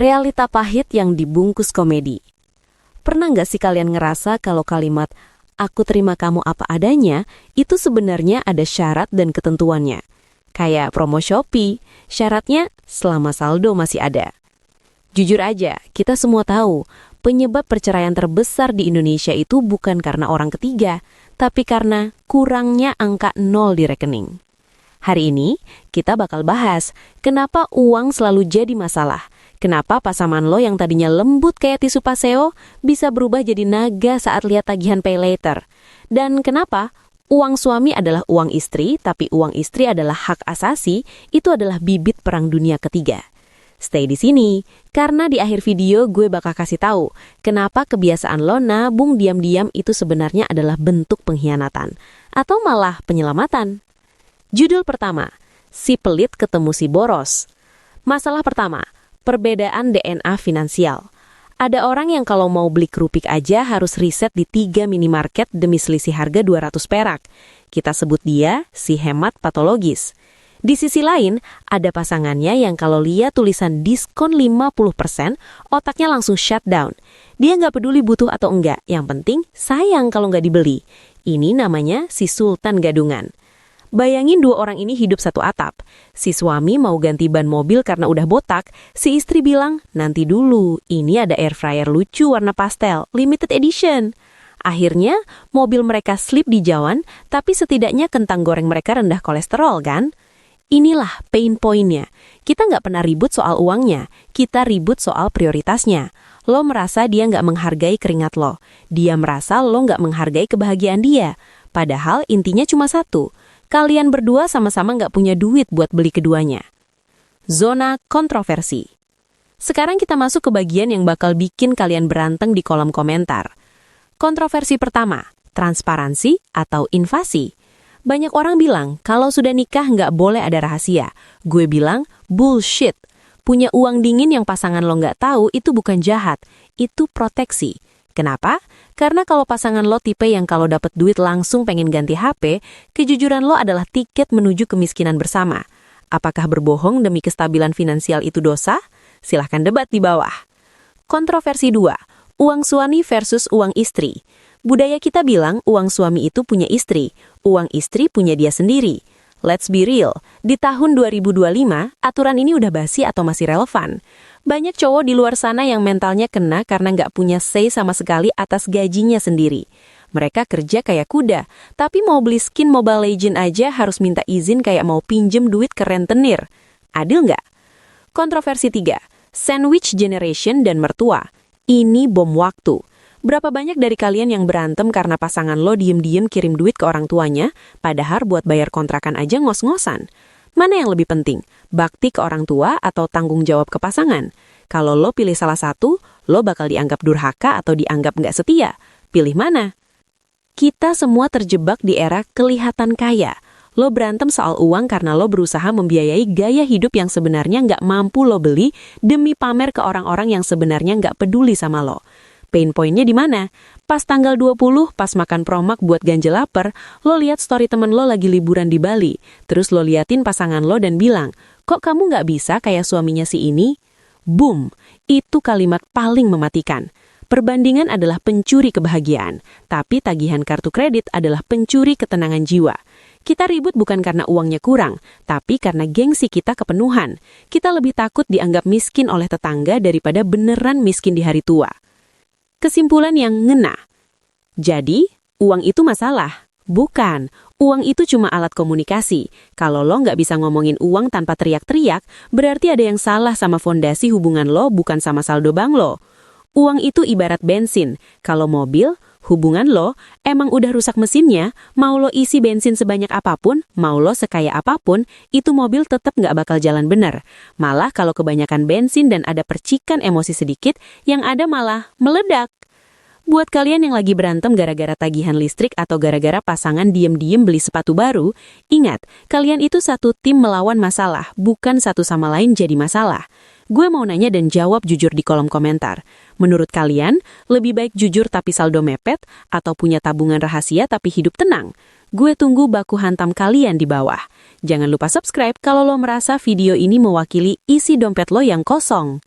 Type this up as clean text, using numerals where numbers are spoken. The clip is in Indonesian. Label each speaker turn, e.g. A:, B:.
A: Realita pahit yang dibungkus komedi. Pernah nggak sih kalian ngerasa kalau kalimat "aku terima kamu apa adanya" itu sebenarnya ada syarat dan ketentuannya? Kayak promo Shopee, syaratnya selama saldo masih ada. Jujur aja, kita semua tahu, penyebab perceraian terbesar di Indonesia itu bukan karena orang ketiga, tapi karena kurangnya angka 0 di rekening. Hari ini, kita bakal bahas kenapa uang selalu jadi masalah. Kenapa pasangan lo yang tadinya lembut kayak tisu paseo bisa berubah jadi naga saat lihat tagihan pay later. Dan kenapa uang suami adalah uang istri, tapi uang istri adalah hak asasi, itu adalah bibit perang dunia ketiga. Stay di sini, karena di akhir video gue bakal kasih tahu kenapa kebiasaan lo nabung diam-diam itu sebenarnya adalah bentuk pengkhianatan atau malah penyelamatan. Judul pertama, si pelit ketemu si boros. Masalah pertama, perbedaan DNA finansial. Ada orang yang kalau mau beli kerupik aja harus riset di 3 minimarket demi selisih harga 200 perak. Kita sebut dia si hemat patologis. Di sisi lain, ada pasangannya yang kalau lihat tulisan diskon 50%, otaknya langsung shutdown. Dia nggak peduli butuh atau enggak, yang penting sayang kalau nggak dibeli. Ini namanya si sultan gadungan. Bayangin dua orang ini hidup satu atap. Si suami mau ganti ban mobil karena udah botak, si istri bilang, nanti dulu, ini ada air fryer lucu warna pastel, limited edition. Akhirnya, mobil mereka slip di jauhan, tapi setidaknya kentang goreng mereka rendah kolesterol kan? Inilah pain point-nya. Kita nggak pernah ribut soal uangnya, kita ribut soal prioritasnya. Lo merasa dia nggak menghargai keringat lo. Dia merasa lo nggak menghargai kebahagiaan dia. Padahal intinya cuma satu. Kalian berdua sama-sama nggak punya duit buat beli keduanya. Zona kontroversi. Sekarang kita masuk ke bagian yang bakal bikin kalian berantem di kolom komentar. Kontroversi pertama, transparansi atau invasi. Banyak orang bilang kalau sudah nikah nggak boleh ada rahasia. Gue bilang bullshit. Punya uang dingin yang pasangan lo nggak tahu itu bukan jahat, itu proteksi. Kenapa? Karena kalau pasangan lo tipe yang kalau dapat duit langsung pengen ganti HP, kejujuran lo adalah tiket menuju kemiskinan bersama. Apakah berbohong demi kestabilan finansial itu dosa? Silahkan debat di bawah. Kontroversi 2. Uang suami versus uang istri. Budaya kita bilang uang suami itu punya istri, uang istri punya dia sendiri. Let's be real, di tahun 2025, aturan ini udah basi atau masih relevan? Banyak cowok di luar sana yang mentalnya kena karena nggak punya say sama sekali atas gajinya sendiri. Mereka kerja kayak kuda, tapi mau beli skin Mobile Legends aja harus minta izin kayak mau pinjem duit ke rentenir. Adil nggak? Kontroversi 3. Sandwich generation dan mertua. Ini bom waktu. Berapa banyak dari kalian yang berantem karena pasangan lo diem-diem kirim duit ke orang tuanya, padahal buat bayar kontrakan aja ngos-ngosan? Mana yang lebih penting, bakti ke orang tua atau tanggung jawab ke pasangan? Kalau lo pilih salah satu, lo bakal dianggap durhaka atau dianggap nggak setia. Pilih mana? Kita semua terjebak di era kelihatan kaya. Lo berantem soal uang karena lo berusaha membiayai gaya hidup yang sebenarnya nggak mampu lo beli demi pamer ke orang-orang yang sebenarnya nggak peduli sama lo. Pain point-nya di mana? Pas tanggal 20, pas makan promak buat ganjel lapar, lo lihat story temen lo lagi liburan di Bali. Terus lo liatin pasangan lo dan bilang, kok kamu nggak bisa kayak suaminya si ini? Boom! Itu kalimat paling mematikan. Perbandingan adalah pencuri kebahagiaan, tapi tagihan kartu kredit adalah pencuri ketenangan jiwa. Kita ribut bukan karena uangnya kurang, tapi karena gengsi kita kepenuhan. Kita lebih takut dianggap miskin oleh tetangga daripada beneran miskin di hari tua. Kesimpulan yang ngena. Jadi, uang itu masalah? Bukan. Uang itu cuma alat komunikasi. Kalau lo nggak bisa ngomongin uang tanpa teriak-teriak, berarti ada yang salah sama fondasi hubungan lo, bukan sama saldo bank lo. Uang itu ibarat bensin. Kalau mobil, hubungan lo emang udah rusak mesinnya, mau lo isi bensin sebanyak apapun, mau lo sekaya apapun, itu mobil tetap nggak bakal jalan bener. Malah kalau kebanyakan bensin dan ada percikan emosi sedikit, yang ada malah meledak. Buat kalian yang lagi berantem gara-gara tagihan listrik atau gara-gara pasangan diem-diem beli sepatu baru, ingat, kalian itu satu tim melawan masalah, bukan satu sama lain jadi masalah. Gue mau nanya dan jawab jujur di kolom komentar. Menurut kalian, lebih baik jujur tapi saldo mepet, atau punya tabungan rahasia tapi hidup tenang? Gue tunggu baku hantam kalian di bawah. Jangan lupa subscribe kalau lo merasa video ini mewakili isi dompet lo yang kosong.